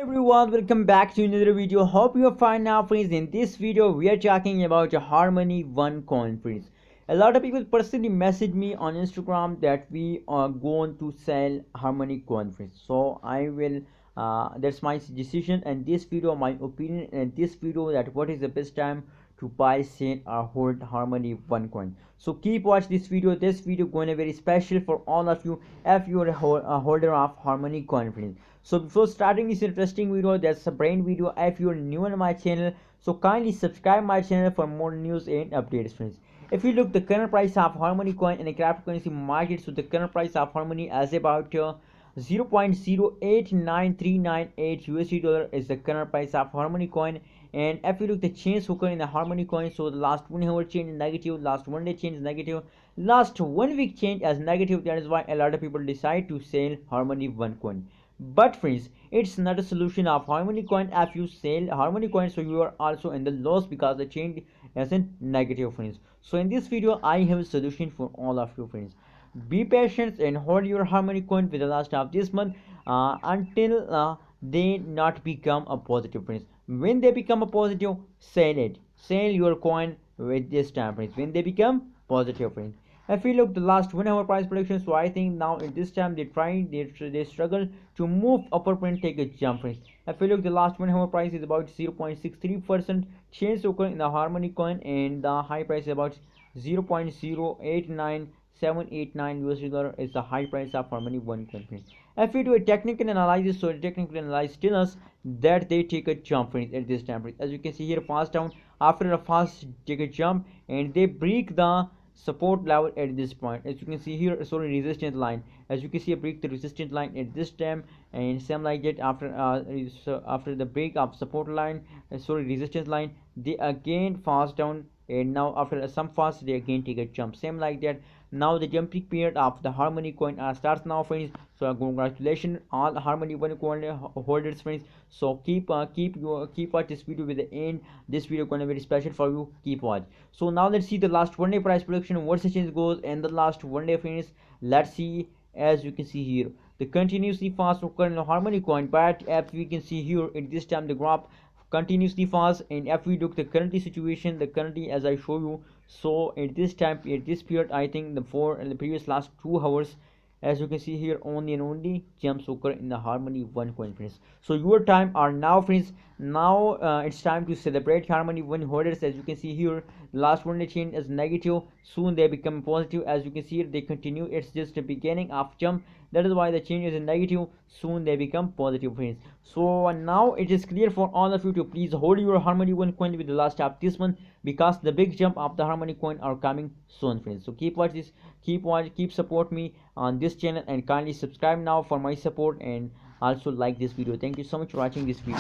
Everyone, welcome back to another video. Hope you are fine now, friends. In this video we are talking about Harmony One coin, friends. A lot of people personally message me on Instagram that we are going to sell Harmony coin, friends. So I will that's my decision, and this video my opinion, and this video that what is the best time to buy, sell or hold Harmony One coin. So keep watch this video. This video going to be very special for all of you if you are a holder of Harmony coin, friends. So before starting this interesting video, that's a brand video. If you are new on my channel, so kindly subscribe my channel for more news and updates, friends. If you look the current price of Harmony coin in the cryptocurrency market, so the current price of Harmony is about 0.089398 USD dollar is the current price of Harmony coin. And if you look the change occur in the Harmony coin, so the last 1 hour change is negative, last 1 day change is negative, last 1 week change as negative. That is why a lot of people decide to sell Harmony One coin. But friends, it's not a solution of Harmony coin. If you sell Harmony coin, so you are also in the loss because the change isn't negative, friends. So in this video I have a solution for all of you, friends. Be patient and hold your Harmony coin with the last of this month until they not become a positive, friends. When they become a positive, sell it. Sell your coin with this time, friends. When they become positive, friends. If we look the last 1 hour price prediction, so I think now in this time they struggle to move upper print, take a jump, friends. If we look the last 1 hour price is about 0.63% change occur in the Harmony coin, and the high price is about 0.089789 USD dollar is the high price of Harmony One coin, friends. If we do a technical analysis, so the technical analysis tells us that they take a jump, friends, at this time, friends. As you can see here, fast down after a fast take a jump, and they break the support level at this point. As you can see here, sorry, resistance line. As you can see, a break the resistance line at this time, and same like that after after the break of support line, sorry, resistance line, they again fast down, and now after some fast they again take a jump, same like that. Now the jumping period of the Harmony coin starts now, friends. So congratulations all Harmony One coin holders, friends. So keep watch this video with the end. This video gonna be very special for you. Keep watch. So now let's see the last 1 day price prediction, what the change goes in the last 1 day, friends. Let's see. As you can see here, the continuously fast occur in the Harmony coin, but if we can see here at this time the graph continuously fast. And if we look the currently situation, the currently as I show you, so at this time, at this period, I think the previous last 2 hours, as you can see here, only and only jumps occur in the Harmony One coin, friends. So your time are now, friends. Now it's time to celebrate Harmony One holders. As you can see here, last 1 day change is negative, soon they become positive. As you can see here, they continue, it's just the beginning of jump. That is why the change is negative, soon they become positive, friends. So now it is clear for all of you to please hold your Harmony One coin with the last of this month, because the big jump of the Harmony coin are coming soon, friends. So keep watch this, keep support me on this channel, and kindly subscribe now for my support, and also like this video. Thank you so much for watching this video.